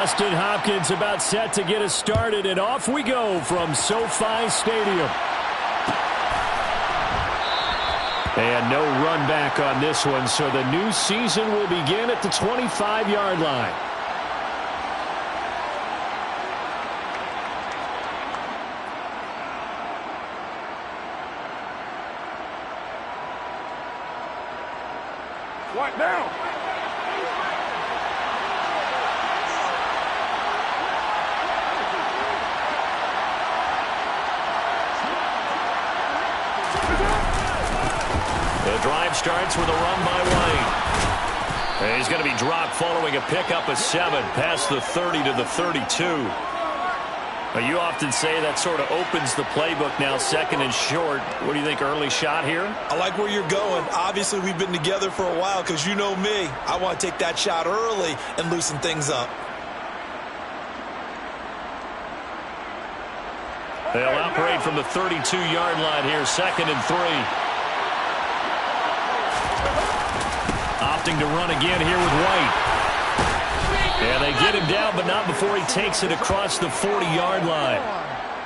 Justin Hopkins about set to get us started, and off we go from SoFi Stadium. And no run back on this one, so the new season will begin at the 25-yard line. What now? The drive starts with a run by White. And he's going to be dropped following a pickup of 7 past the 30 to the 32. Well, you often say that sort of opens the playbook now, second and short. What do you think, early shot here? I like where you're going. Obviously, we've been together for a while because you know me. I want to take that shot early and loosen things up. They'll operate from the 32-yard line here, second and 3. Opting to run again here with White. And they get him down, but not before he takes it across the 40-yard line.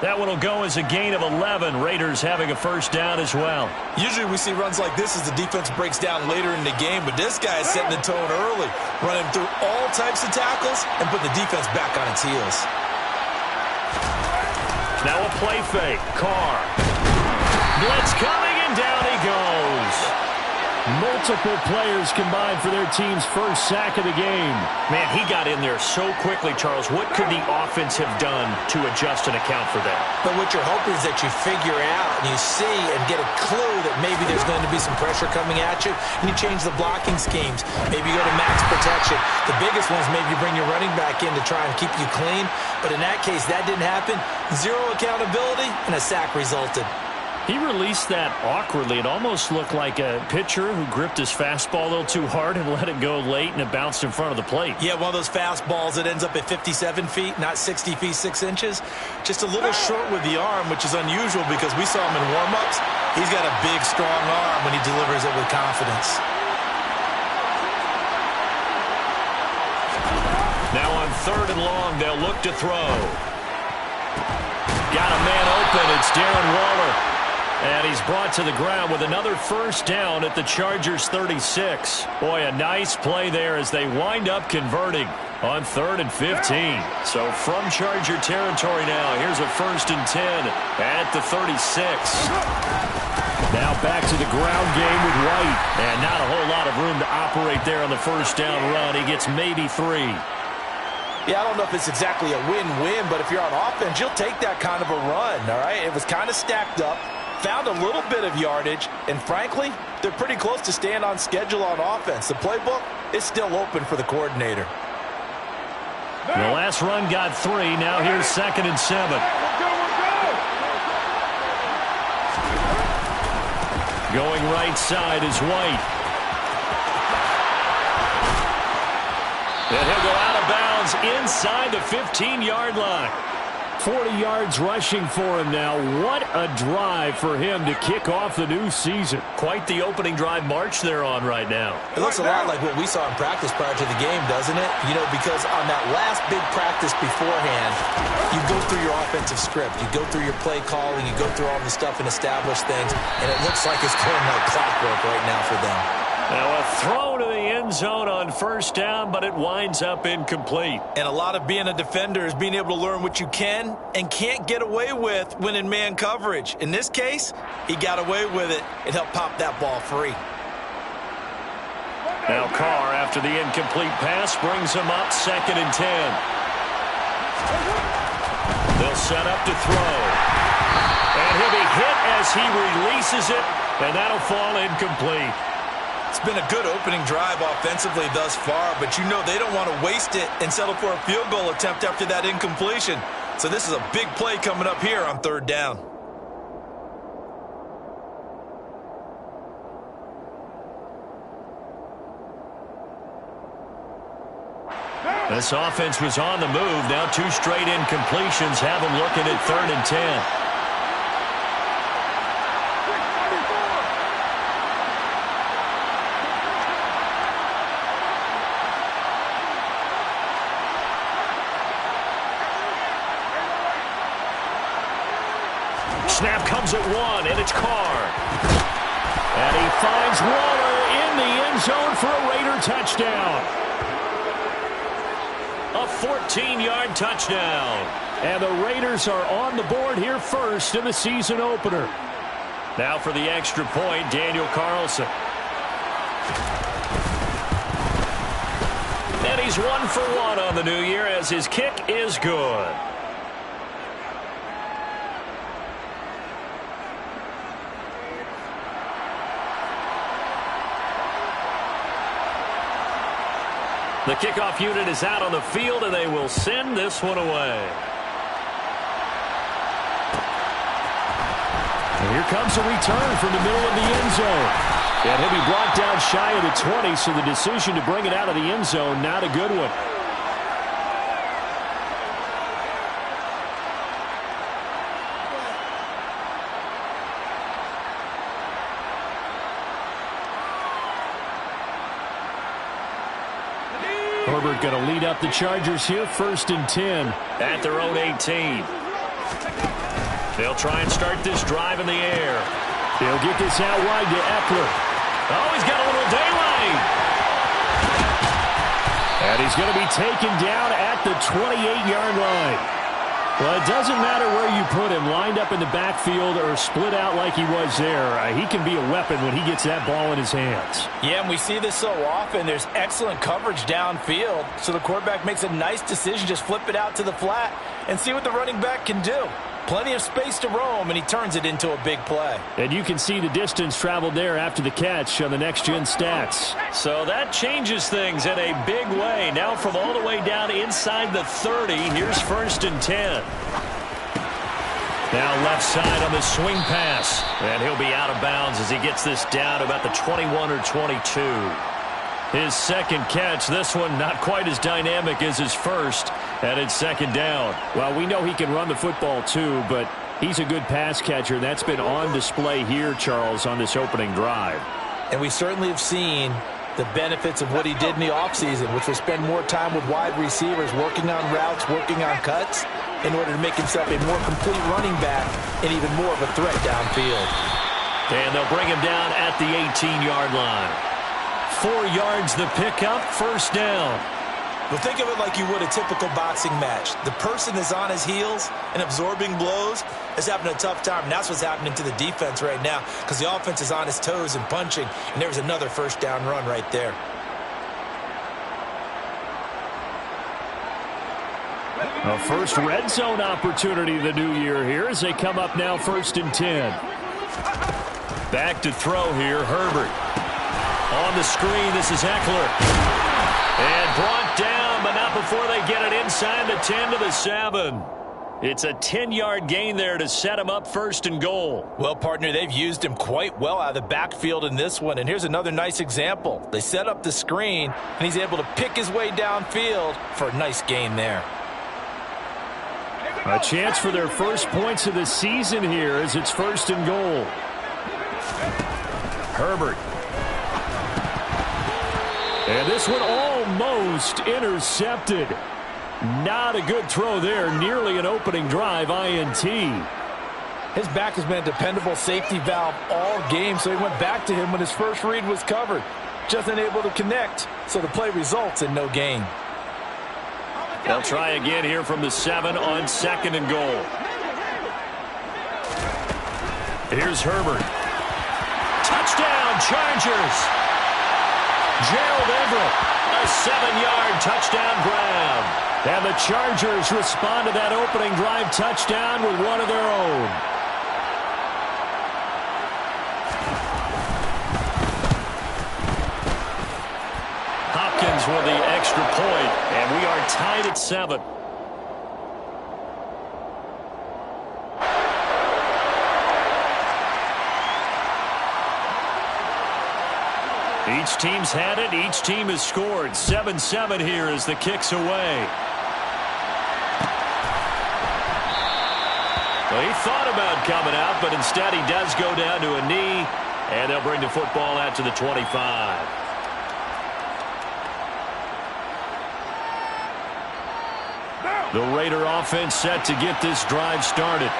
That one will go as a gain of 11. Raiders having a first down as well. Usually we see runs like this as the defense breaks down later in the game, but this guy is setting the tone early, running through all types of tackles and put the defense back on its heels. Now a play fake. Carr. Blitz coming, and down he goes. Multiple players combined for their team's first sack of the game. Man, he got in there so quickly, Charles. What could the offense have done to adjust and account for that? But what you're hoping is that you figure out and you see and get a clue that maybe there's going to be some pressure coming at you, and you change the blocking schemes. Maybe you go to max protection. The biggest one is maybe you bring your running back in to try and keep you clean. But in that case, that didn't happen. Zero accountability, and a sack resulted. He released that awkwardly. It almost looked like a pitcher who gripped his fastball a little too hard and let it go late, and it bounced in front of the plate. Yeah, one of those fastballs that ends up at 57 feet, not 60 feet, 6 inches. Just a little short with the arm, which is unusual because we saw him in warm-ups. He's got a big, strong arm when he delivers it with confidence. Now on 3rd and long, they'll look to throw. Got a man open. It's Darren Waller. And he's brought to the ground with another first down at the Chargers' 36. Boy, a nice play there as they wind up converting on 3rd and 15. So from Charger territory now, here's a 1st and 10 at the 36. Now back to the ground game with White. And not a whole lot of room to operate there on the first down run. He gets maybe 3. Yeah, I don't know if it's exactly a win-win, but if you're on offense, you'll take that kind of a run, all right? It was kind of stacked up. Found a little bit of yardage, and frankly, they're pretty close to staying on schedule on offense. The playbook is still open for the coordinator. The last run got 3. Now here's 2nd and 7. Going right side is White. And he'll go out of bounds inside the 15-yard line. 40 yards rushing for him now. What a drive for him to kick off the new season. Quite the opening drive march they're on right now. It looks a lot like what we saw in practice prior to the game, doesn't it? You know, because on that last big practice beforehand, you go through your offensive script. You go through your play calling. You go through all the stuff and establish things. And it looks like it's going like clockwork right now for them. Now a throw to the end zone on first down, but it winds up incomplete. And a lot of being a defender is being able to learn what you can and can't get away with when in man coverage. In this case, he got away with it and helped pop that ball free. Now Carr, after the incomplete pass, brings him up 2nd and 10. They'll set up to throw. And he'll be hit as he releases it, and that'll fall incomplete. It's been a good opening drive offensively thus far, but you know they don't want to waste it and settle for a field goal attempt after that incompletion. So this is a big play coming up here on 3rd down. This offense was on the move. Now 2 straight incompletions have them looking at 3rd and 10. Snap comes at 1, and it's Carr. And he finds Waller in the end zone for a Raider touchdown. A 14-yard touchdown. And the Raiders are on the board here first in the season opener. Now for the extra point, Daniel Carlson. And he's 1 for 1 on the new year as his kick is good. The kickoff unit is out on the field, and they will send this one away. And here comes a return from the middle of the end zone. And he'll be brought down shy of the 20, so the decision to bring it out of the end zone, not a good one. Herbert going to lead up the Chargers here, 1st and 10 at their own 18. They'll try and start this drive in the air. They'll get this out wide to Eckler. Oh, he's got a little daylight. And he's going to be taken down at the 28-yard line. Well, it doesn't matter where you put him, lined up in the backfield or split out like he was there. He can be a weapon when he gets that ball in his hands. Yeah, and we see this so often. There's excellent coverage downfield, so the quarterback makes a nice decision. Just flip it out to the flat and see what the running back can do. Plenty of space to roam, and he turns it into a big play. And you can see the distance traveled there after the catch on the next-gen stats. So that changes things in a big way. Now from all the way down inside the 30, here's 1st and 10. Now left side on the swing pass. And he'll be out of bounds as he gets this down about the 21 or 22. His second catch, this one not quite as dynamic as his first, and it's 2nd down. Well, we know he can run the football too, but he's a good pass catcher. That's been on display here, Charles, on this opening drive. And we certainly have seen the benefits of what he did in the offseason, which was spend more time with wide receivers, working on routes, working on cuts, in order to make himself a more complete running back and even more of a threat downfield. And they'll bring him down at the 18-yard line. 4 yards the pickup, 1st down. Well, think of it like you would a typical boxing match. The person is on his heels and absorbing blows is having a tough time. And that's what's happening to the defense right now because the offense is on his toes and punching. And there's another 1st down run right there. A first red zone opportunity the new year here as they come up now 1st and 10. Back to throw here, Herbert. On the screen, this is Eckler. And brought down, but not before they get it inside the 10 to the 7. It's a 10-yard gain there to set him up 1st and goal. Well, partner, they've used him quite well out of the backfield in this one. And here's another nice example. They set up the screen, and he's able to pick his way downfield for a nice gain there. A chance for their first points of the season here as it's 1st and goal. Herbert. And this one almost intercepted. Not a good throw there. Nearly an opening drive INT. His back has been a dependable safety valve all game, so he went back to him when his first read was covered. Just unable to connect, so the play results in no gain. They'll try again here from the 7 on 2nd and goal. Here's Herbert. Touchdown, Chargers. Gerald Everett, a 7-yard touchdown grab. And the Chargers respond to that opening drive touchdown with one of their own. Hopkins with the extra point, and we are tied at 7. Each team's had it. Each team has scored. 7-7 here as the kick's away. Well, he thought about coming out, but instead he does go down to a knee, and they'll bring the football out to the 25. The Raider offense set to get this drive started.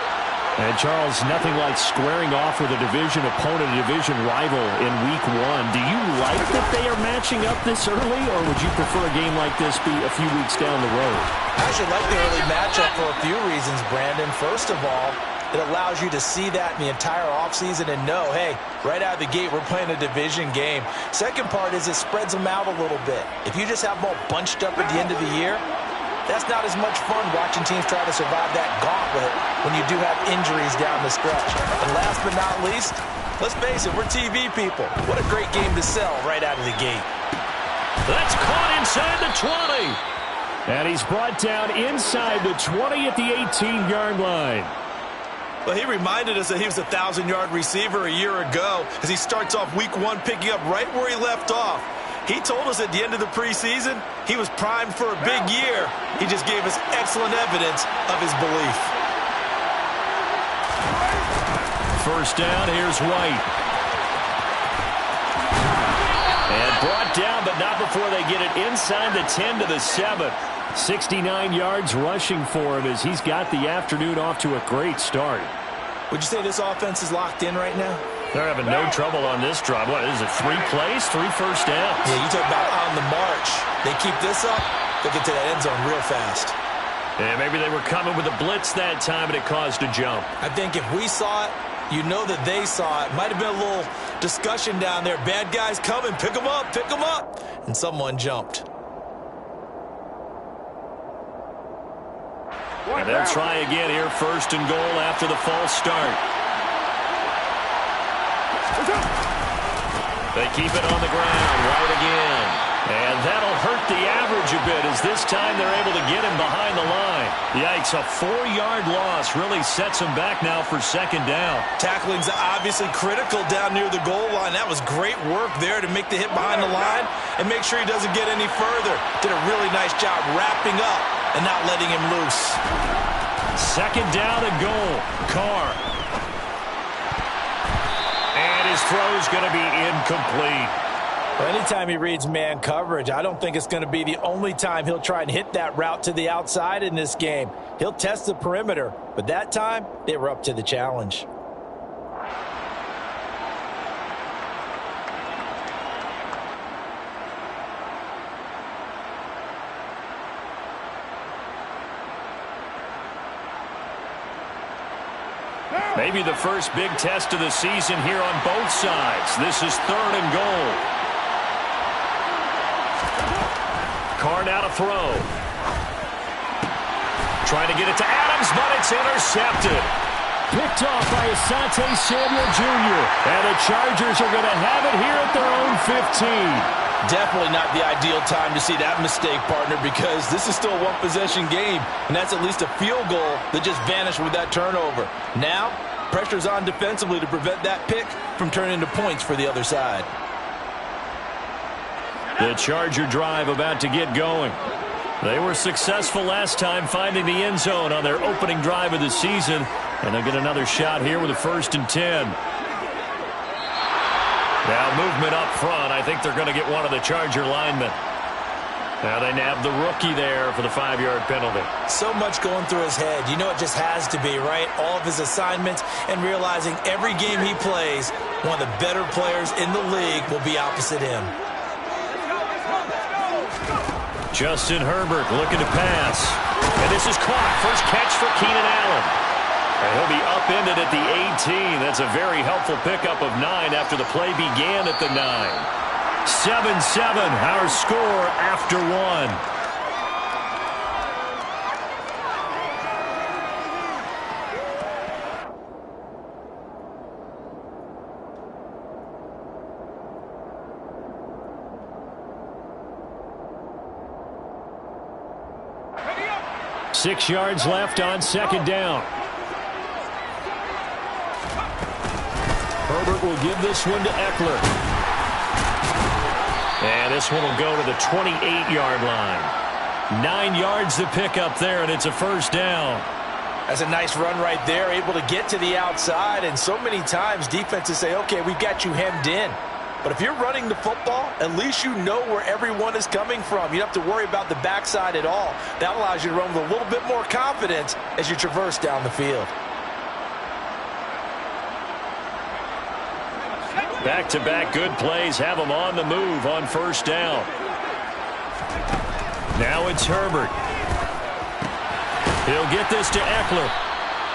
And, Charles, nothing like squaring off with a division opponent, a division rival in Week 1. Do you like that they are matching up this early, or would you prefer a game like this be a few weeks down the road? I actually like the early matchup for a few reasons, Brandon. First of all, it allows you to see that in the entire offseason and know, hey, right out of the gate, we're playing a division game. Second part is it spreads them out a little bit. If you just have them all bunched up at the end of the year, that's not as much fun watching teams try to survive that gauntlet when you do have injuries down the stretch. And last but not least, let's face it, we're TV people. What a great game to sell right out of the gate. That's caught inside the 20. And he's brought down inside the 20 at the 18-yard line. Well, he reminded us that he was a 1,000-yard receiver a year ago as he starts off Week 1 picking up right where he left off. He told us at the end of the preseason he was primed for a big year. He just gave us excellent evidence of his belief. First down, here's White. And brought down, but not before they get it inside the 10 to the 7. 69 yards rushing for him as he's got the afternoon off to a great start. Would you say this offense is locked in right now? They're having no trouble on this drive. What is it, 3 plays, 3 first downs? Yeah, you talk about on the march. They keep this up, they'll get to that end zone real fast. Yeah, maybe they were coming with a blitz that time and it caused a jump. I think if we saw it, you know that they saw it. Might have been a little discussion down there. Bad guys coming, pick them up, pick them up. And someone jumped. And they'll try again here, first and goal after the false start. They keep it on the ground, right again. And that'll hurt the average a bit as this time they're able to get him behind the line. Yikes, a 4-yard loss really sets him back now for second down. Tackling's obviously critical down near the goal line. That was great work there to make the hit behind the line and make sure he doesn't get any further. Did a really nice job wrapping up and not letting him loose. Second down and goal. Carr. And his throw's going to be incomplete. Well, anytime he reads man coverage, I don't think it's going to be the only time he'll try and hit that route to the outside in this game. He'll test the perimeter, but that time they were up to the challenge. Maybe the first big test of the season here on both sides. This is third and goal. Carr now to throw. Trying to get it to Adams, but it's intercepted. Picked off by Asante Samuel Jr. And the Chargers are going to have it here at their own 15. Definitely not the ideal time to see that mistake, partner, because this is still a one-possession game, and that's at least a field goal that just vanished with that turnover. Now, pressure's on defensively to prevent that pick from turning into points for the other side. The Charger drive about to get going. They were successful last time finding the end zone on their opening drive of the season, and they'll get another shot here with a 1st and 10. Now movement up front. I think they're going to get one of the Charger linemen. Now they nab the rookie there for the 5-yard penalty. So much going through his head. You know it just has to be, right? All of his assignments and realizing every game he plays, one of the better players in the league will be opposite him. Justin Herbert looking to pass. And this is caught. First catch for Keenan Allen. And he'll be upended at the 18. That's a very helpful pickup of 9 after the play began at the 9. 7-7, our score after 1. Six yards left on second down. Herbert will give this one to Eckler. And this one will go to the 28-yard line. 9 yards to pick up there, and it's a first down. That's a nice run right there, able to get to the outside. And so many times defenses say, okay, we've got you hemmed in. But if you're running the football, at least you know where everyone is coming from. You don't have to worry about the backside at all. That allows you to run with a little bit more confidence as you traverse down the field. Back-to-back good plays have him on the move on first down. Now it's Herbert. He'll get this to Eckler.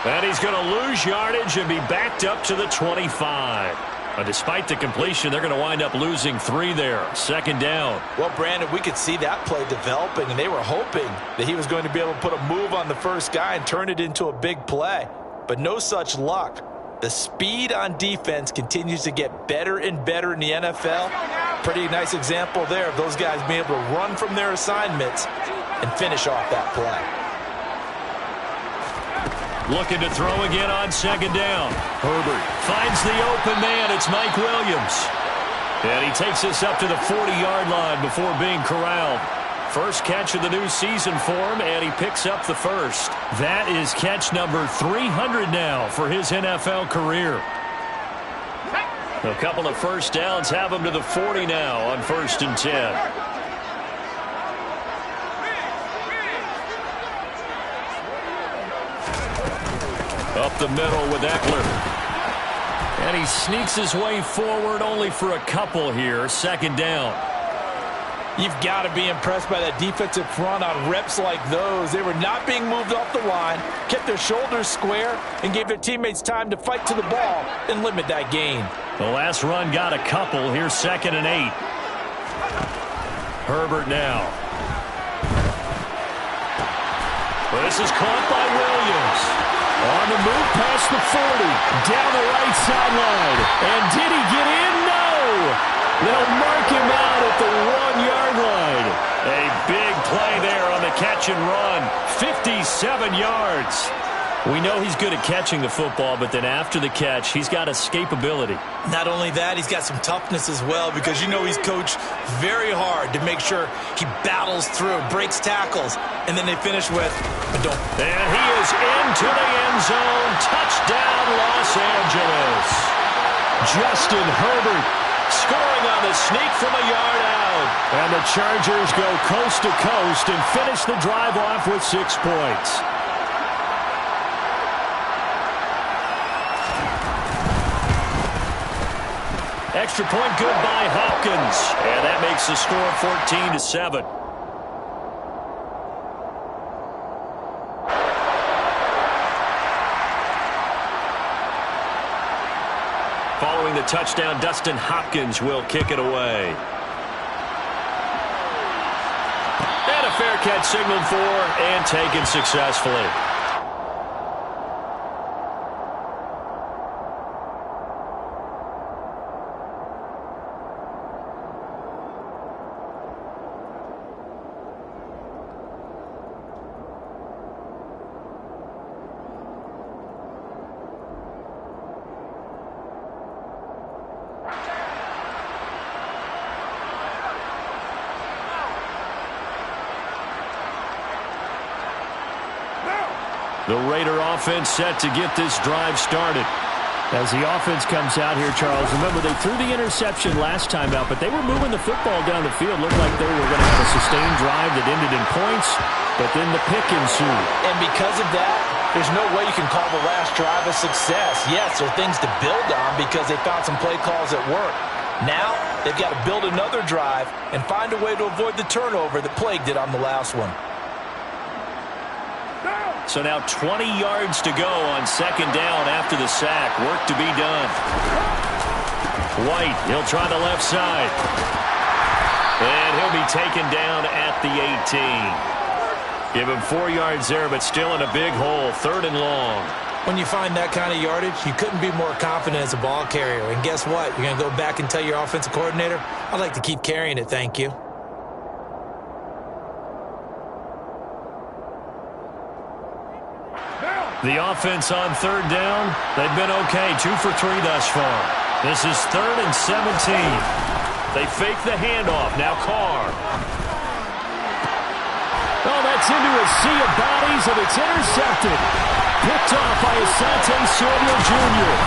And he's going to lose yardage and be backed up to the 25. Despite the completion, they're going to wind up losing 3 there. Second down. Well, Brandon, we could see that play developing, and they were hoping that he was going to be able to put a move on the first guy and turn it into a big play. But no such luck. The speed on defense continues to get better and better in the NFL. Pretty nice example there of those guys being able to run from their assignments and finish off that play. Looking to throw again on second down. Herbert finds the open man. It's Mike Williams. And he takes us up to the 40-yard line before being corralled. First catch of the new season for him, and he picks up the first. That is catch number 300 now for his NFL career. A couple of first downs have him to the 40 now on 1st and 10. Up the middle with Eckler. And he sneaks his way forward only for a couple here. Second down. You've got to be impressed by that defensive front on reps like those. They were not being moved off the line, kept their shoulders square, and gave their teammates time to fight to the ball and limit that gain. The last run got a couple. Here's 2nd and 8. Herbert now. This is caught by Williams. On the move past the 40, down the right sideline. And did he get in? No! They'll mark him out at the 1-yard line. A big play there on the catch and run. 57 yards. We know he's good at catching the football, but then after the catch, he's got escapability. Not only that, he's got some toughness as well, because you know he's coached very hard to make sure he battles through, breaks tackles, and then they finish with a don't. And he is into the end zone. Touchdown, Los Angeles. Justin Herbert scoring on the sneak from a yard out. And the Chargers go coast to coast and finish the drive off with 6 points. Extra point good by Hopkins. And that makes the score 14-7. Following the touchdown, Dustin Hopkins will kick it away. And a fair catch signaled for and taken successfully. The Raider offense set to get this drive started. As the offense comes out here, Charles, remember they threw the interception last time out, but they were moving the football down the field. Looked like they were going to have a sustained drive that ended in points, but then the pick ensued. And because of that, there's no way you can call the last drive a success. Yes, there are things to build on because they found some play calls that work. Now, they've got to build another drive and find a way to avoid the turnover that plagued it on the last one. So now 20 yards to go on second down after the sack. Work to be done. White, he'll try the left side. And he'll be taken down at the 18. Give him 4 yards there, but still in a big hole. 3rd and long. When you find that kind of yardage, you couldn't be more confident as a ball carrier. And guess what? You're going to go back and tell your offensive coordinator, I'd like to keep carrying it, thank you. The offense on 3rd down, they've been okay. 2 for 3 thus far. This is 3rd and 17. They fake the handoff. Now Carr. Oh, that's into a sea of bodies, and it's intercepted. Picked off by Asante Samuel Jr.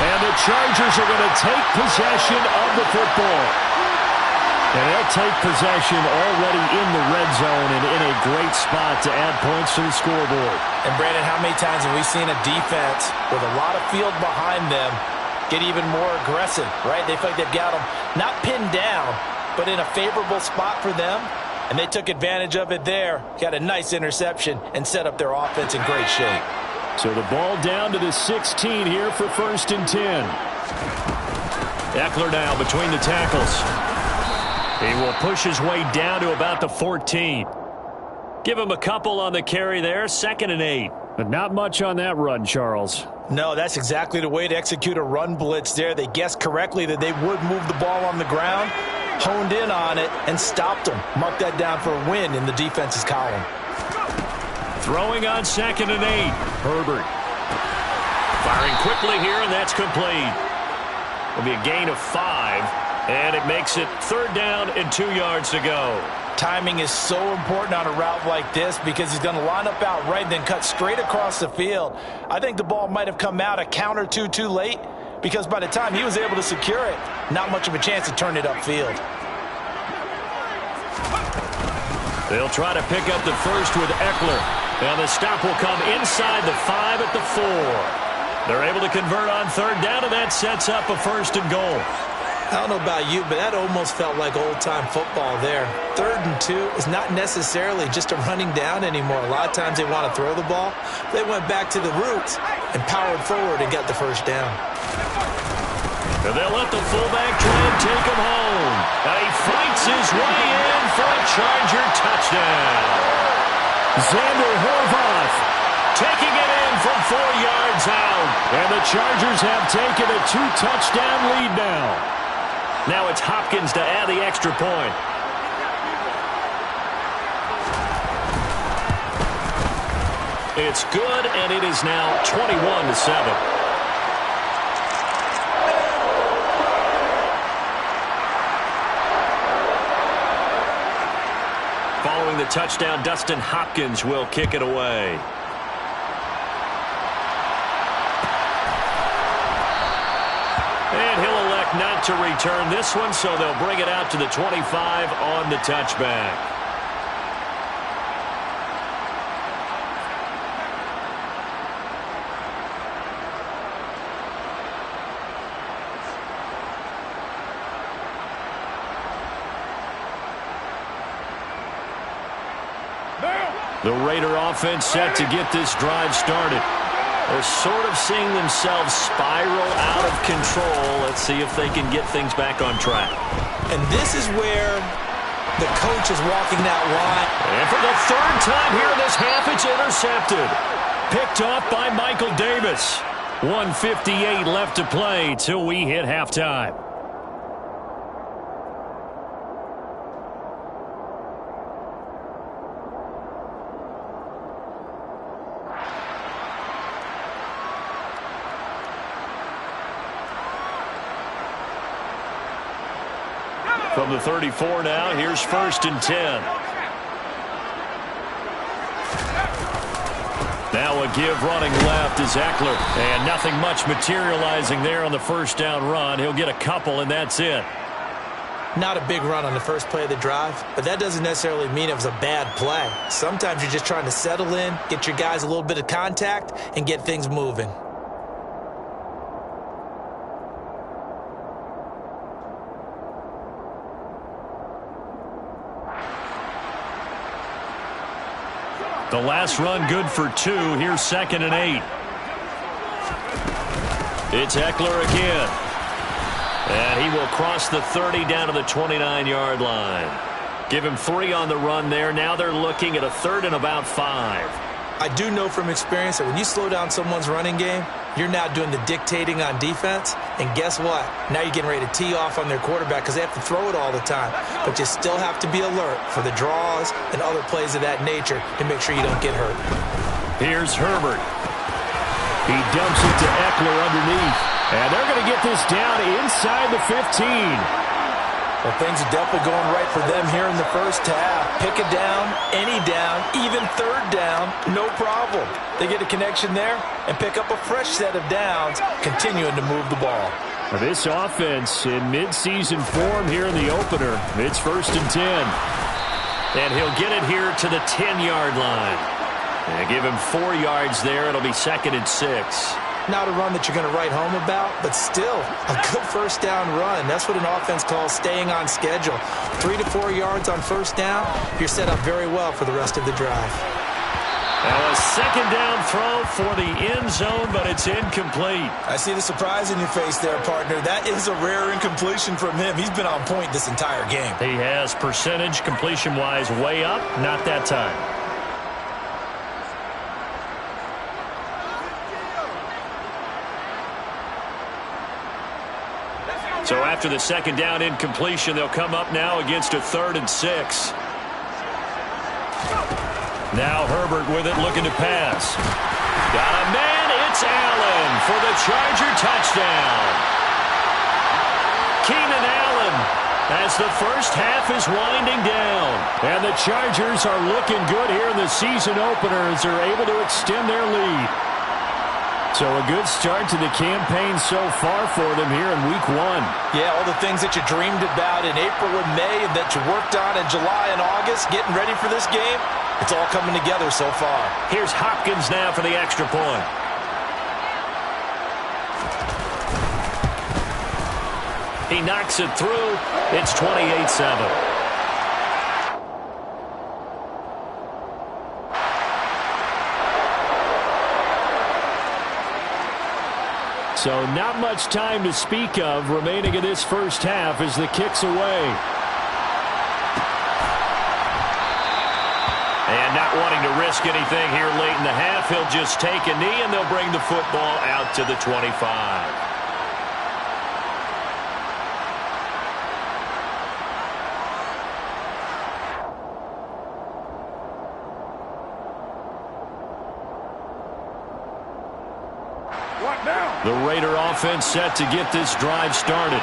And the Chargers are going to take possession of the football. And they'll take possession already in the red zone and in a great spot to add points to the scoreboard. And, Brandon, how many times have we seen a defense with a lot of field behind them get even more aggressive, right? They feel like they've got them not pinned down, but in a favorable spot for them, and they took advantage of it there. Got a nice interception and set up their offense in great shape. So the ball down to the 16 here for 1st and 10. Eckler now between the tackles. He will push his way down to about the 14. Give him a couple on the carry there, 2nd and 8. But not much on that run, Charles. No, that's exactly the way to execute a run blitz there. They guessed correctly that they would move the ball on the ground, honed in on it, and stopped them. Mark that down for a win in the defense's column. Throwing on 2nd and 8. Herbert. Firing quickly here, and that's complete. It'll be a gain of 5, and it makes it 3rd down and 2 yards to go. Timing is so important on a route like this because he's going to line up out right and then cut straight across the field. I think the ball might have come out a count or two too late because by the time he was able to secure it, not much of a chance to turn it upfield. They'll try to pick up the first with Eckler. Now the stop will come inside the 5 at the 4. They're able to convert on 3rd down, and that sets up a 1st and goal. I don't know about you, but that almost felt like old-time football there. 3rd and 2 is not necessarily just a running down anymore. A lot of times they want to throw the ball. They went back to the roots and powered forward and got the 1st down. And they'll let the fullback try and take him home. And he fights his way in for a Charger touchdown. Xander Horvath taking it in from 4 yards out. And the Chargers have taken a 2-touchdown lead now. Now it's Hopkins to add the extra point. It's good, and it is now 21-7. Following the touchdown, Dustin Hopkins will kick it away. And he'll elect not to return this one, so they'll bring it out to the 25 on the touchback. The Raider offense set to get this drive started. They're sort of seeing themselves spiral out of control. Let's see if they can get things back on track. And this is where the coach is walking that line. And for the 3rd time here in this half, it's intercepted. Picked off by Michael Davis. 1:58 left to play till we hit halftime. From the 34 now, here's 1st and 10. Now a give running left is Eckler. And nothing much materializing there on the 1st down run. He'll get a couple, and that's it. Not a big run on the first play of the drive, but that doesn't necessarily mean it was a bad play. Sometimes you're just trying to settle in, get your guys a little bit of contact, and get things moving. The last run good for 2. Here's 2nd and 8. It's Eckler again. And he will cross the 30 down to the 29-yard line. Give him 3 on the run there. Now they're looking at a 3rd and about 5. I do know from experience that when you slow down someone's running game, you're now doing the dictating on defense. And guess what? Now you're getting ready to tee off on their quarterback because they have to throw it all the time. But you still have to be alert for the draws and other plays of that nature to make sure you don't get hurt. Here's Herbert. He dumps it to Eckler underneath. And they're going to get this down inside the 15. Well, things are definitely going right for them here in the first half. Pick it down, any down, even 3rd down, no problem. They get a connection there and pick up a fresh set of downs, continuing to move the ball. This offense in midseason form here in the opener. It's 1st and 10. And he'll get it here to the 10-yard line. And give him 4 yards there. It'll be 2nd and 6. Not a run that you're going to write home about, but still a good first down run. That's what an offense calls staying on schedule. 3 to 4 yards on first down, you're set up very well for the rest of the drive. Now a second down throw for the end zone, but it's incomplete. I see the surprise in your face there, partner. That is a rare incompletion from him. He's been on point this entire game. He has percentage completion-wise way up, not that time. So after the second down incompletion, they'll come up now against a 3rd and 6. Now Herbert with it, looking to pass. Got a man, it's Allen for the Charger touchdown. Keenan Allen as the first half is winding down. And the Chargers are looking good here in the season opener as they're able to extend their lead. So a good start to the campaign so far for them here in week 1. Yeah, all the things that you dreamed about in April and May and that you worked on in July and August, getting ready for this game, it's all coming together so far. Here's Hopkins now for the extra point. He knocks it through. It's 28-7. So not much time to speak of remaining in this first half as the kick's away. And not wanting to risk anything here late in the half, he'll just take a knee and they'll bring the football out to the 25. The Raider offense set to get this drive started.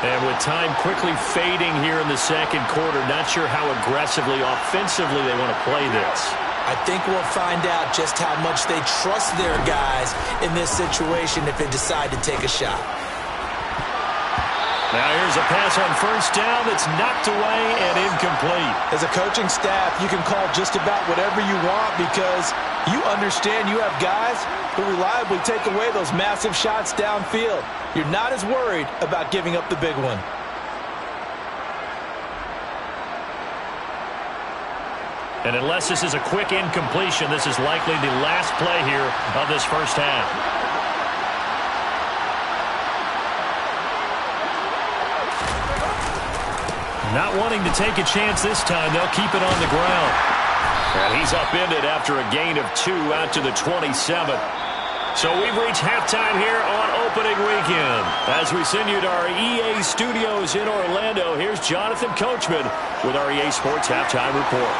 And with time quickly fading here in the second quarter, not sure how aggressively, offensively they want to play this. I think we'll find out just how much they trust their guys in this situation if they decide to take a shot. Now here's a pass on first down that's knocked away and incomplete. As a coaching staff, you can call just about whatever you want because you understand you have guys who reliably take away those massive shots downfield. You're not as worried about giving up the big one. And unless this is a quick incompletion, this is likely the last play here of this first half. Not wanting to take a chance this time, they'll keep it on the ground. And he's upended after a gain of 2 out to the 27. So we've reached halftime here on opening weekend. As we send you to our EA studios in Orlando, here's Jonathan Coachman with our EA Sports Halftime Report.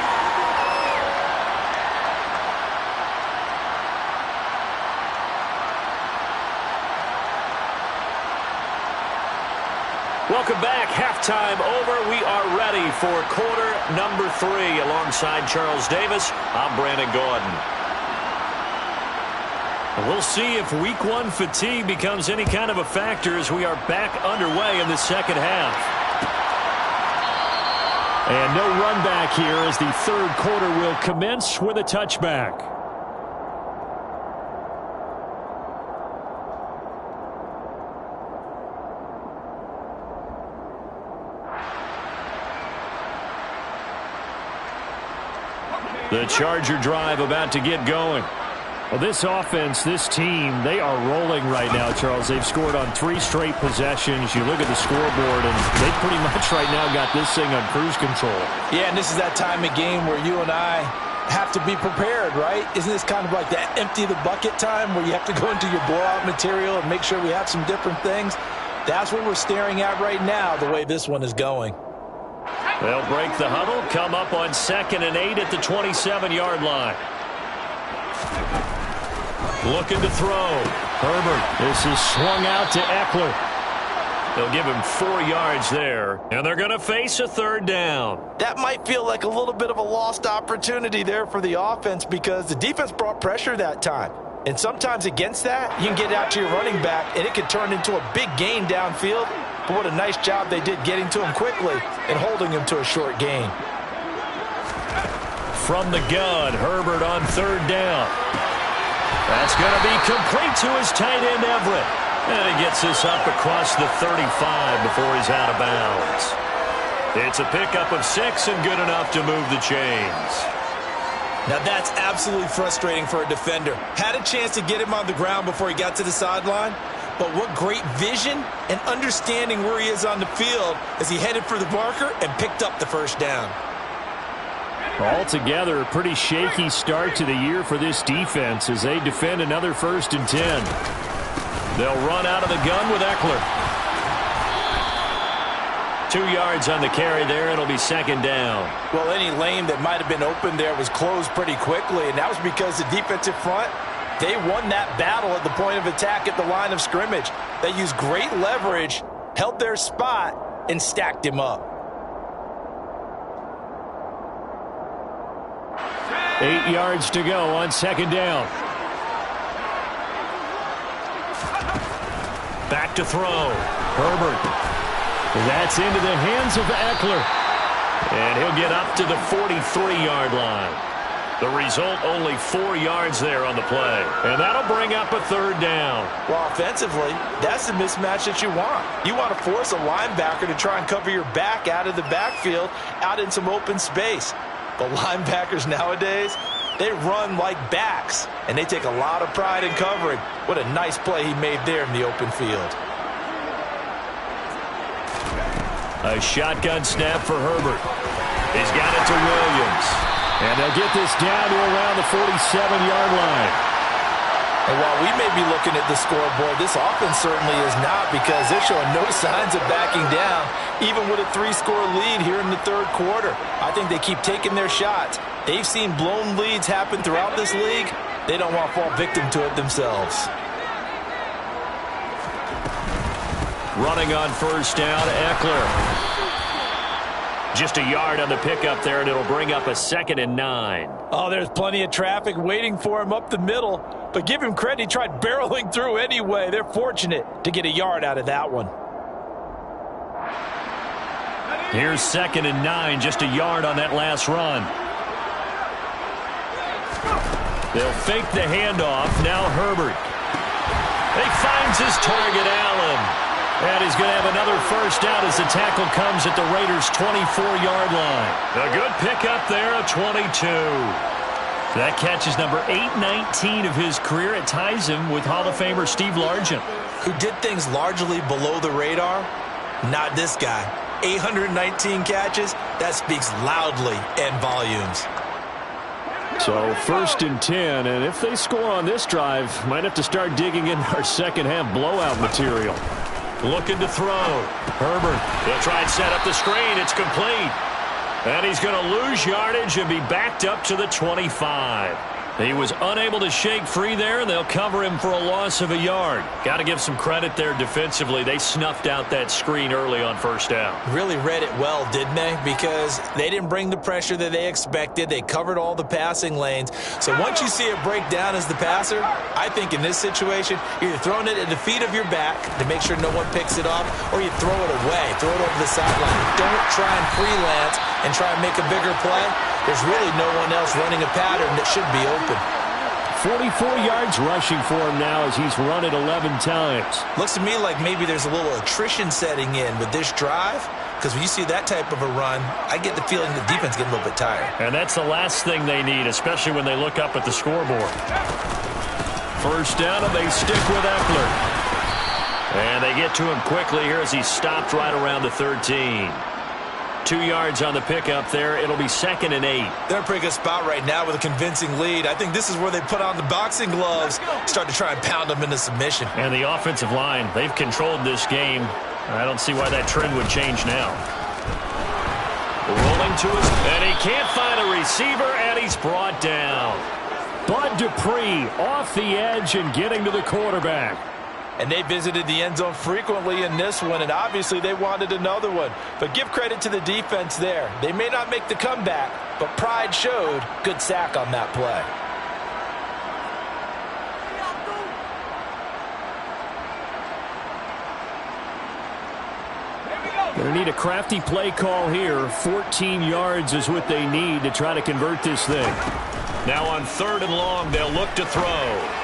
Welcome back. Halftime over. We are ready for quarter number 3. Alongside Charles Davis, I'm Brandon Gordon. We'll see if week 1 fatigue becomes any kind of a factor as we are back underway in the second half. And no run back here as the third quarter will commence with a touchback. The Charger drive about to get going. Well, this offense, this team, they are rolling right now, Charles. They've scored on 3 straight possessions. You look at the scoreboard, and they pretty much right now got this thing on cruise control. Yeah, and this is that time of game where you and I have to be prepared, right? Isn't this kind of like that empty the bucket time where you have to go into your blowout material and make sure we have some different things? That's what we're staring at right now, the way this one is going. They'll break the huddle, come up on 2nd and 8 at the 27-yard line. Looking to throw. Herbert. This is swung out to Eckler. They'll give him 4 yards there, and they're going to face a 3rd down. That might feel like a little bit of a lost opportunity there for the offense because the defense brought pressure that time. And sometimes against that, you can get out to your running back, and it can turn into a big gain downfield. But what a nice job they did getting to him quickly and holding him to a short gain. From the gun, Herbert on 3rd down. That's going to be complete to his tight end, Everett. And he gets this up across the 35 before he's out of bounds. It's a pickup of 6 and good enough to move the chains. Now that's absolutely frustrating for a defender. Had a chance to get him on the ground before he got to the sideline, but what great vision and understanding where he is on the field as he headed for the marker and picked up the first down. Altogether, a pretty shaky start to the year for this defense as they defend another 1st and 10. They'll run out of the gun with Eckler. 2 yards on the carry there. It'll be 2nd down. Well, any lane that might have been open there was closed pretty quickly, and that was because the defensive front, they won that battle at the point of attack at the line of scrimmage. They used great leverage, held their spot, and stacked him up. 8 yards to go on 2nd down. Back to throw. Herbert. That's into the hands of Eckler. And he'll get up to the 43-yard line. The result, only 4 yards there on the play. And that'll bring up a 3rd down. Well, offensively, that's the mismatch that you want. You want to force a linebacker to try and cover your back out of the backfield, out in some open space. But linebackers nowadays, they run like backs, and they take a lot of pride in covering. What a nice play he made there in the open field. A shotgun snap for Herbert. He's got it to Williams. And they'll get this down to around the 47-yard line. And while we may be looking at the scoreboard, this offense certainly is not, because they're showing no signs of backing down, even with a 3-score lead here in the 3rd quarter. I think they keep taking their shots. They've seen blown leads happen throughout this league. They don't want to fall victim to it themselves. Running on 1st down, Eckler. Just a yard on the pickup there, and it'll bring up a 2nd and 9. Oh, there's plenty of traffic waiting for him up the middle. But give him credit, he tried barreling through anyway. They're fortunate to get a yard out of that one. Here's 2nd and 9, just a yard on that last run. They'll fake the handoff. Now Herbert. He finds his target, Allen. And he's going to have another 1st down as the tackle comes at the Raiders' 24-yard line. A good pickup there, a 22. That catch is number 819 of his career. It ties him with Hall of Famer Steve Largent, who did things largely below the radar. Not this guy. 819 catches, that speaks loudly in volumes. So 1st and 10, and if they score on this drive, might have to start digging in our second-half blowout material. Looking to throw. Herbert. He'll try and set up the screen. It's complete. And he's going to lose yardage and be backed up to the 25. He was unable to shake free there, and they'll cover him for a loss of a yard. Got to give some credit there defensively. They snuffed out that screen early on 1st down. Really read it well, didn't they? Because they didn't bring the pressure that they expected. They covered all the passing lanes. So once you see it break down as the passer, I think in this situation, you're either throwing it at the feet of your back to make sure no one picks it up, or you throw it away, throw it over the sideline. Don't try and freelance and try and make a bigger play. There's really no one else running a pattern that should be open. 44 yards rushing for him now as he's run it 11 times. Looks to me like maybe there's a little attrition setting in with this drive, because when you see that type of a run, I get the feeling the defense getting a little bit tired. And that's the last thing they need, especially when they look up at the scoreboard. 1st down, and they stick with Eckler. And they get to him quickly here as he stopped right around the 13. 2 yards on the pickup there. It'll be 2nd and 8. They're in a pretty good spot right now with a convincing lead. I think this is where they put on the boxing gloves, start to try and pound them into submission. And the offensive line, they've controlled this game. I don't see why that trend would change now. Rolling to his, and he can't find a receiver, and he's brought down. Bud Dupree off the edge and getting to the quarterback. And they visited the end zone frequently in this one, and obviously they wanted another one. But give credit to the defense there. They may not make the comeback, but pride showed. Good sack on that play. They need a crafty play call here. 14 yards is what they need to try to convert this thing. Now on 3rd and long, they'll look to throw.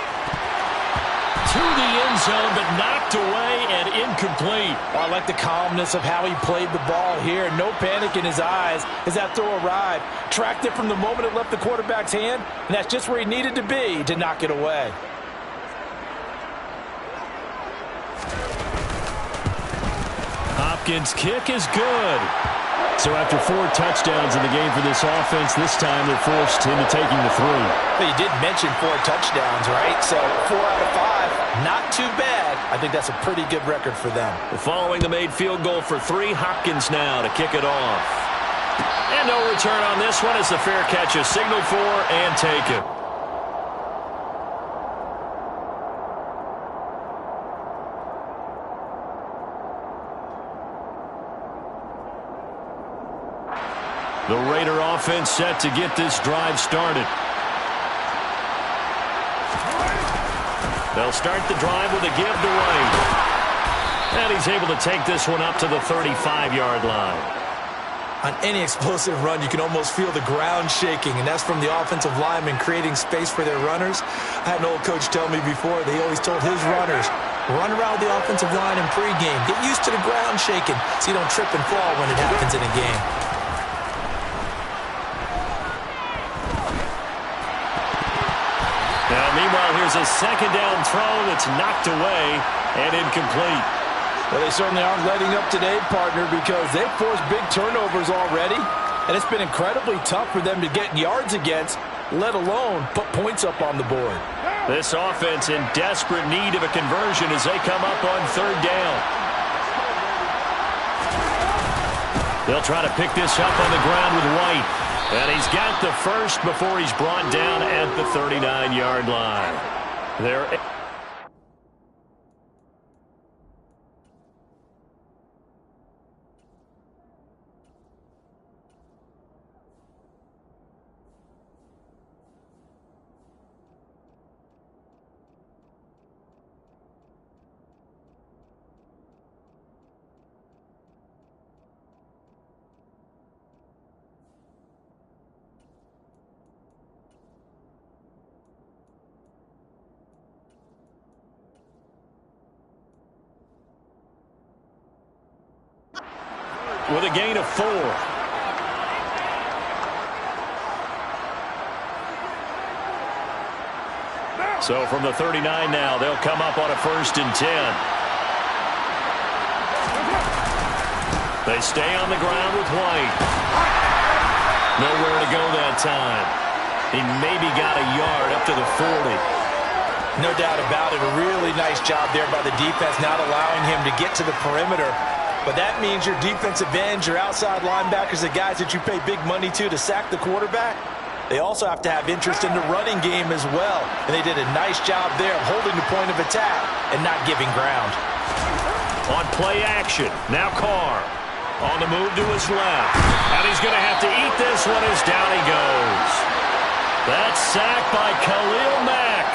to the end zone, but knocked away and incomplete. Well, I like the calmness of how he played the ball here. No panic in his eyes as that throw arrived. Tracked it from the moment it left the quarterback's hand, and that's just where he needed to be to knock it away. Hopkins' kick is good. So after 4 touchdowns in the game for this offense, this time they're forced into taking the 3. But you did mention 4 touchdowns, right? So 4 out of 5, not too bad. I think that's a pretty good record for them. Following the made field goal for 3, Hopkins now to kick it off. And no return on this one as the fair catch is signaled for and taken. The Raider offense set to get this drive started. They'll start the drive with a give to White. And he's able to take this one up to the 35-yard line. On any explosive run, you can almost feel the ground shaking, and that's from the offensive linemen creating space for their runners. I had an old coach tell me before, they always told his runners, run around the offensive line in pregame. Get used to the ground shaking so you don't trip and fall when it happens in a game. Now, meanwhile, here's a second down throw that's knocked away and incomplete. Well, they certainly aren't letting up today, partner, because they've forced big turnovers already, and it's been incredibly tough for them to get yards against, let alone put points up on the board. This offense in desperate need of a conversion as they come up on 3rd down. They'll try to pick this up on the ground with White. And he's got the first before he's brought down at the 39-yard line. There. With a gain of 4. So from the 39 now, they'll come up on a 1st and 10. They stay on the ground with White. Nowhere to go that time. He maybe got a yard up to the 40. No doubt about it. A really nice job there by the defense, not allowing him to get to the perimeter. But that means your defensive ends, your outside linebackers, the guys that you pay big money to sack the quarterback, they also have to have interest in the running game as well. And they did a nice job there of holding the point of attack and not giving ground. On play action, now Carr. On the move to his left. And he's going to have to eat this one as down he goes. That's sacked by Khalil Mack.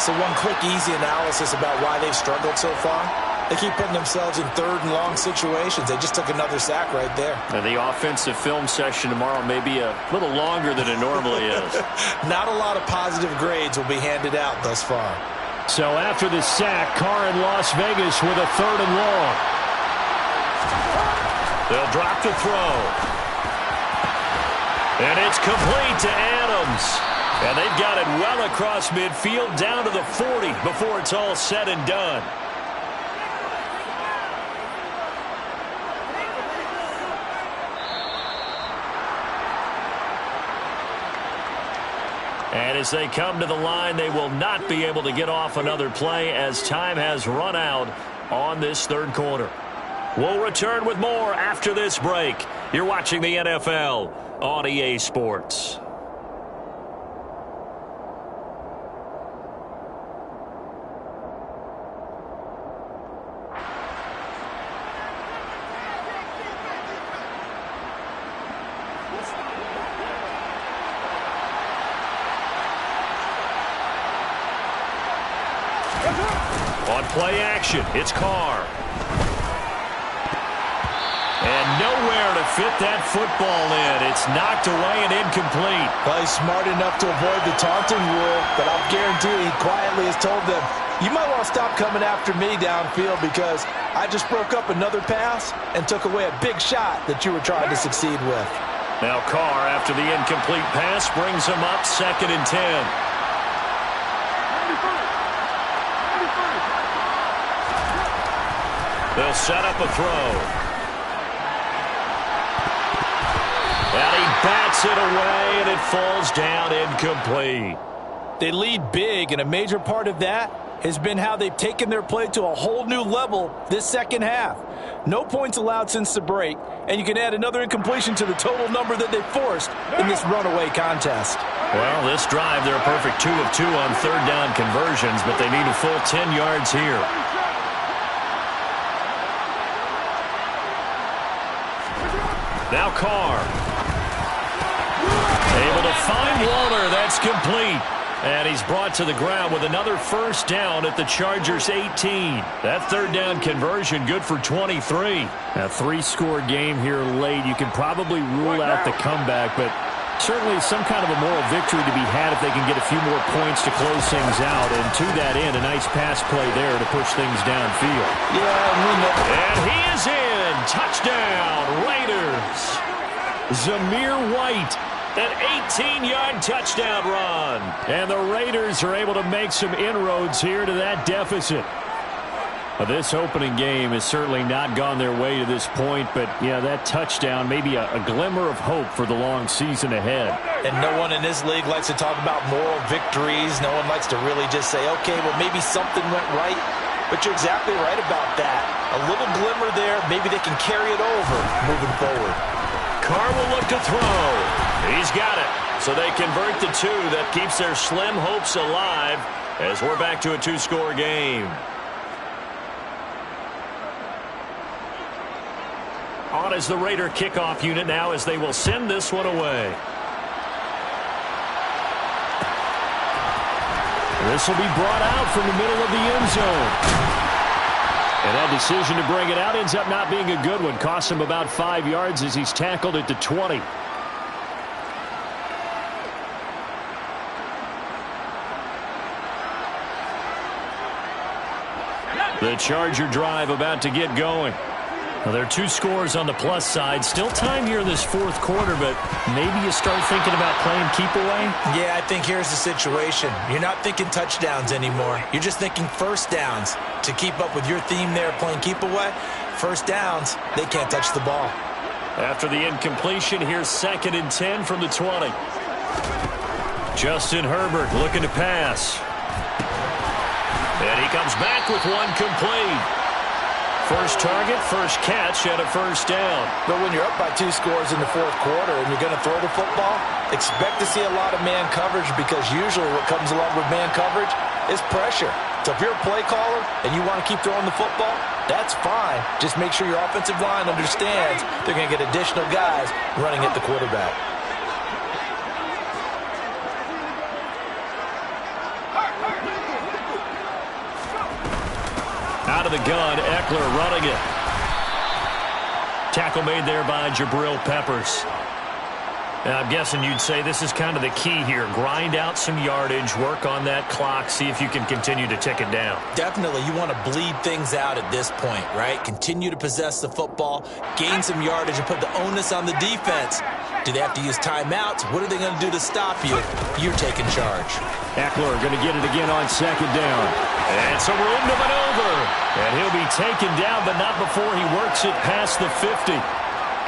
So one quick, easy analysis about why they've struggled so far. They keep putting themselves in 3rd and long situations. They just took another sack right there. And the offensive film session tomorrow may be a little longer than it normally is. Not a lot of positive grades will be handed out thus far. So after the sack, Carr in Las Vegas with a 3rd and long. They'll drop the throw. And it's complete to Adams. And they've got it well across midfield down to the 40 before it's all said and done. And as they come to the line, they will not be able to get off another play as time has run out on this 3rd quarter. We'll return with more after this break. You're watching the NFL on EA Sports. On play action, it's Carr. And nowhere to fit that football in. It's knocked away and incomplete. Well, he's smart enough to avoid the taunting rule, but I'll guarantee he quietly has told them, You might want to stop coming after me downfield because I just broke up another pass and took away a big shot that you were trying to succeed with. Now Carr, after the incomplete pass, brings him up 2nd and 10. They'll set up a throw. And he bats it away, and it falls down incomplete. They lead big, and a major part of that has been how they've taken their play to a whole new level this second half. No points allowed since the break, and you can add another incompletion to the total number that they forced in this runaway contest. Well, this drive, they're a perfect 2 of 2 on 3rd down conversions, but they need a full 10 yards here. Now Carr. Able to find Waller. That's complete. And he's brought to the ground with another 1st down at the Chargers' 18. That 3rd down conversion good for 23. A 3-score game here late. You can probably rule out the comeback, but certainly some kind of a moral victory to be had if they can get a few more points to close things out. And to that end, a nice pass play there to push things downfield. And he is in. Touchdown, Raiders. Zamir White. An 18-yard touchdown run. And the Raiders are able to make some inroads here to that deficit. This opening game has certainly not gone their way to this point, but, yeah, that touchdown may be a glimmer of hope for the long season ahead. And no one in this league likes to talk about moral victories. No one likes to really just say, okay, well, maybe something went right. But you're exactly right about that. A little glimmer there. Maybe they can carry it over moving forward. Carr will look to throw. He's got it. So they convert the 2. That keeps their slim hopes alive as we're back to a 2-score game. On is the Raider kickoff unit now as they will send this one away. This will be brought out from the middle of the end zone. And that decision to bring it out ends up not being a good one. Costs him about 5 yards as he's tackled at the 20. The Charger drive about to get going. Well, there are 2 scores on the plus side. Still time here in this 4th quarter, but maybe you start thinking about playing keep away? Yeah, I think here's the situation. You're not thinking touchdowns anymore. You're just thinking 1st downs. To keep up with your theme there, playing keep away, 1st downs, they can't touch the ball. After the incompletion, here's 2nd and 10 from the 20. Justin Herbert looking to pass. And he comes back with one complete. First target, first catch, and a 1st down. But when you're up by 2 scores in the 4th quarter and you're going to throw the football, expect to see a lot of man coverage because usually what comes along with man coverage is pressure. So if you're a play caller and you want to keep throwing the football, that's fine. Just make sure your offensive line understands they're going to get additional guys running at the quarterback. Out of the gun, Eckler running it. Tackle made there by Jabril Peppers. And I'm guessing you'd say this is kind of the key here. Grind out some yardage, work on that clock, see if you can continue to tick it down. Definitely, you want to bleed things out at this point, right? Continue to possess the football, gain some yardage, and put the onus on the defense. Do they have to use timeouts? What are they going to do to stop you? You're taking charge. Eckler going to get it again on 2nd down. And it's a room to maneuver. And he'll be taken down, but not before he works it past the 50.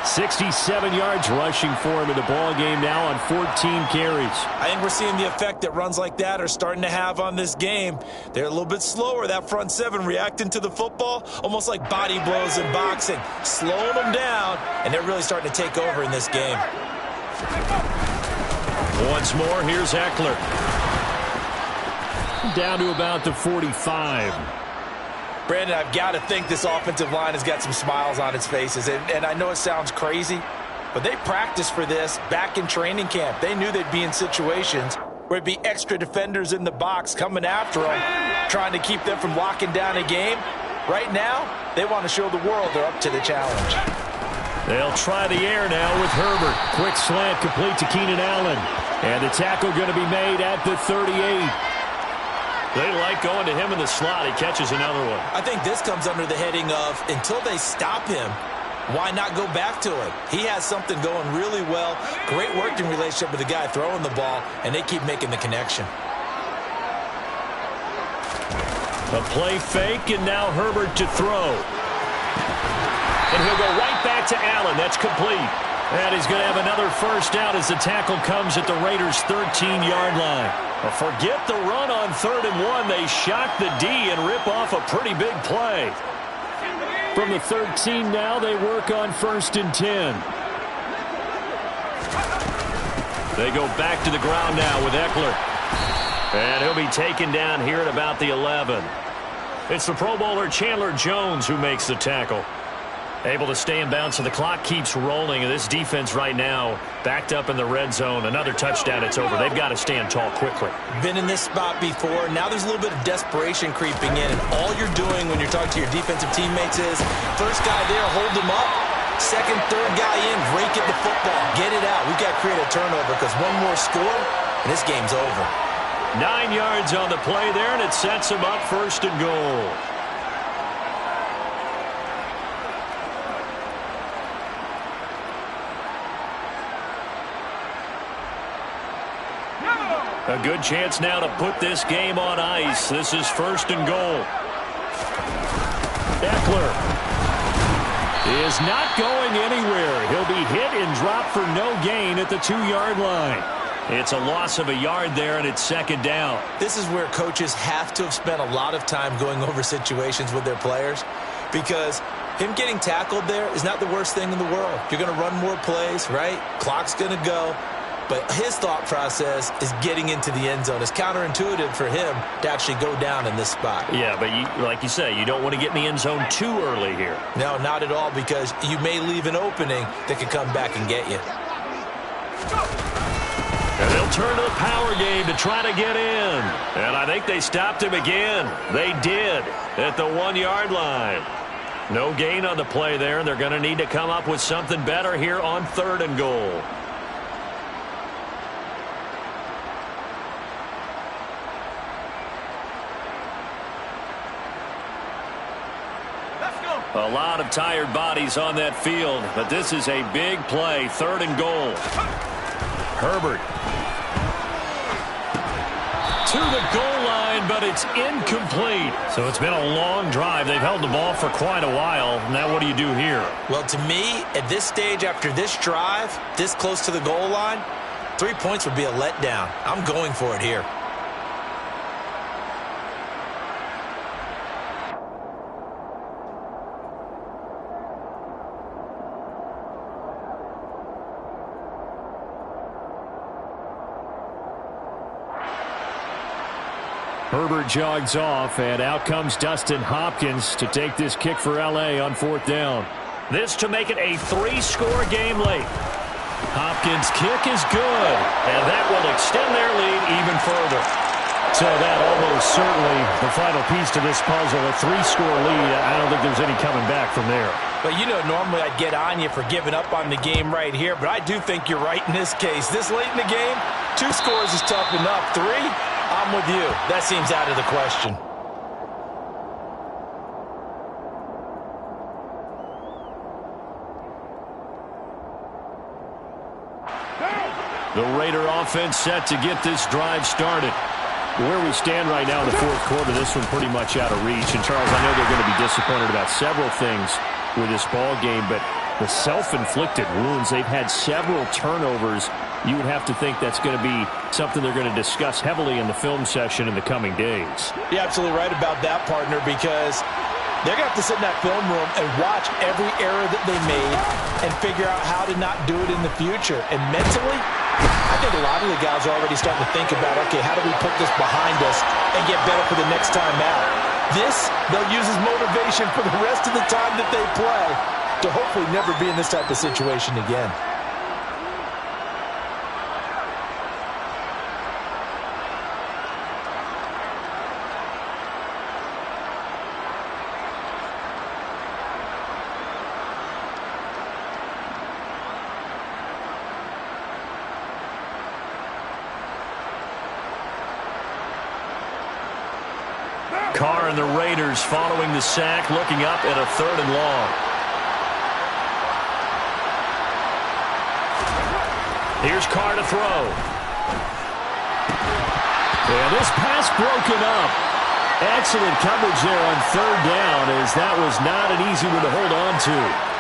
67 yards rushing for him in the ball game now on 14 carries. I think we're seeing the effect that runs like that are starting to have on this game. They're a little bit slower, that front 7 reacting to the football, almost like body blows in boxing, slowing them down, and they're really starting to take over in this game. Once more, here's Eckler. Down to about the 45. Brandon, I've got to think this offensive line has got some smiles on its faces. And I know it sounds crazy, but they practiced for this back in training camp. They knew they'd be in situations where it'd be extra defenders in the box coming after them, trying to keep them from locking down a game. Right now, they want to show the world they're up to the challenge. They'll try the air now with Herbert. Quick slant complete to Keenan Allen. And the tackle going to be made at the 38. They like going to him in the slot. He catches another one. I think this comes under the heading of until they stop him, why not go back to it? He has something going really well. Great working relationship with the guy throwing the ball, and they keep making the connection. A play fake, and now Herbert to throw. And he'll go right back to Allen. That's complete. And he's going to have another first down as the tackle comes at the Raiders' 13-yard line. Well, forget the run on 3rd and 1. They shock the D and rip off a pretty big play. From the 13 now, they work on 1st and 10. They go back to the ground now with Eckler. And he'll be taken down here at about the 11. It's the Pro Bowler Chandler Jones who makes the tackle. Able to stay in bounds, so the clock keeps rolling. And this defense right now backed up in the red zone. Another touchdown, it's over. They've got to stand tall quickly. Been in this spot before. Now there's a little bit of desperation creeping in. And all you're doing when you're talking to your defensive teammates is, first guy there, hold him up. Second, third guy in, rake at the football. Get it out. We've got to create a turnover because one more score, and this game's over. 9 yards on the play there, and it sets him up 1st and goal. A good chance now to put this game on ice. This is 1st and goal. Eckler is not going anywhere. He'll be hit and dropped for no gain at the 2-yard line. It's a loss of a yard there, and it's 2nd down. This is where coaches have to have spent a lot of time going over situations with their players, because him getting tackled there is not the worst thing in the world. You're going to run more plays, right? Clock's going to go. But his thought process is getting into the end zone. It's counterintuitive for him to actually go down in this spot. Yeah, but like you say, you don't want to get in the end zone too early here. No, not at all, because you may leave an opening that could come back and get you. And they'll turn to the power game to try to get in. And I think they stopped him again. They did at the 1-yard line. No gain on the play there, and they're going to need to come up with something better here on 3rd and goal. A lot of tired bodies on that field, but this is a big play. 3rd and goal. Herbert to the goal line, but it's incomplete. So it's been a long drive. They've held the ball for quite a while. Now what do you do here? Well, to me, at this stage, after this drive, this close to the goal line, 3 points would be a letdown. I'm going for it here. Herbert jogs off, and out comes Dustin Hopkins to take this kick for L.A. on 4th down. This to make it a 3-score game late. Hopkins' kick is good, and that will extend their lead even further. So that almost certainly the final piece to this puzzle, a 3-score lead. I don't think there's any coming back from there. But you know, normally I'd get on you for giving up on the game right here, but I do think you're right in this case. This late in the game, 2 scores is tough enough. 3? I'm with you. That seems out of the question. The Raider offense set to get this drive started. Where we stand right now in the 4th quarter, this one pretty much out of reach. And, Charles, I know they're going to be disappointed about several things with this ball game, but the self-inflicted wounds, they've had several turnovers. You would have to think that's going to be something they're going to discuss heavily in the film session in the coming days. You're absolutely right about that, partner, because they're going to have to sit in that film room and watch every error that they made and figure out how to not do it in the future. And mentally, I think a lot of the guys are already starting to think about, okay, how do we put this behind us and get better for the next time out? This, they'll use as motivation for the rest of the time that they play to hopefully never be in this type of situation again. Carr and the Raiders following the sack, looking up at a 3rd and long. Here's Carr to throw. And this pass broken up. Excellent coverage there on 3rd down, as that was not an easy one to hold on to.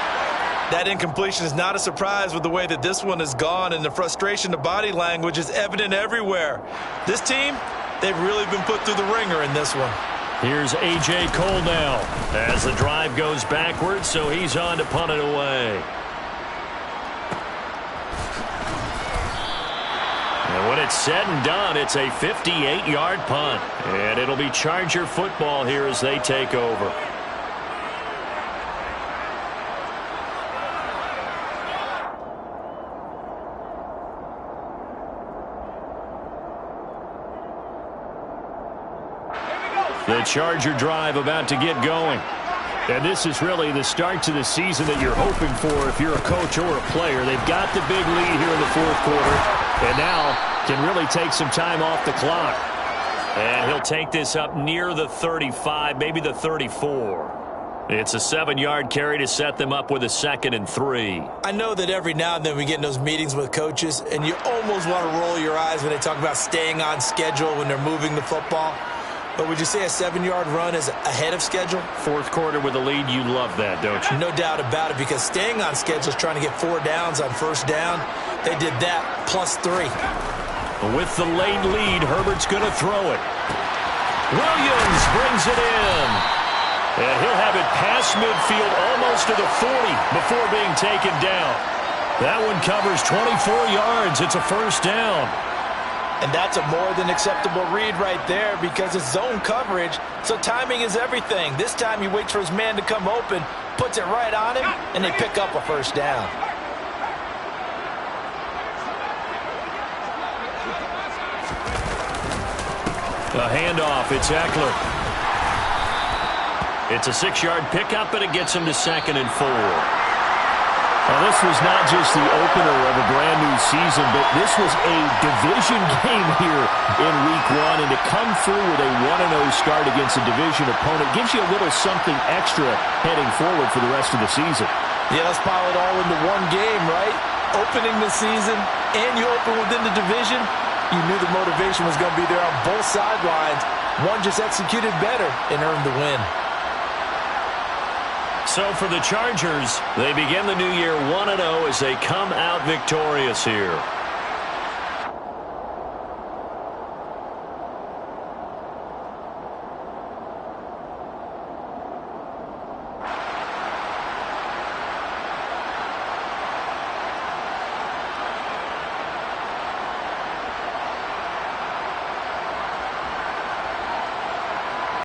That incompletion is not a surprise with the way that this one has gone, and the frustration, the body language is evident everywhere. This team, they've really been put through the ringer in this one. Here's A.J. Cole now as the drive goes backwards, so he's on to punt it away. And when it's said and done, it's a 58-yard punt. And it'll be Charger football here as they take over. The Charger drive about to get going. And this is really the start to the season that you're hoping for if you're a coach or a player. They've got the big lead here in the 4th quarter, and now can really take some time off the clock. And he'll take this up near the 35, maybe the 34. It's a 7-yard carry to set them up with a 2nd and 3. I know that every now and then we get in those meetings with coaches, and you almost want to roll your eyes when they talk about staying on schedule when they're moving the football. But would you say a 7-yard run is ahead of schedule? 4th quarter with a lead, you love that, don't you? No doubt about it, because staying on schedule is trying to get 4 downs on 1st down. They did that plus 3. With the late lead, Herbert's going to throw it. Williams brings it in. And he'll have it past midfield almost to the 40 before being taken down. That one covers 24 yards. It's a 1st down. And that's a more than acceptable read right there, because it's zone coverage, so timing is everything. This time he waits for his man to come open, puts it right on him, and they pick up a 1st down. A handoff, it's Eckler. It's a 6-yard pickup, and it gets him to 2nd and 4. Now, this was not just the opener of a brand-new season, but this was a division game here in Week 1, and to come through with a 1-0 start against a division opponent gives you a little something extra heading forward for the rest of the season. Yeah, let's pile it all into one game, right? Opening the season, and you open within the division. You knew the motivation was going to be there on both sidelines. One just executed better and earned the win. So for the Chargers, they begin the new year 1-0 as they come out victorious here.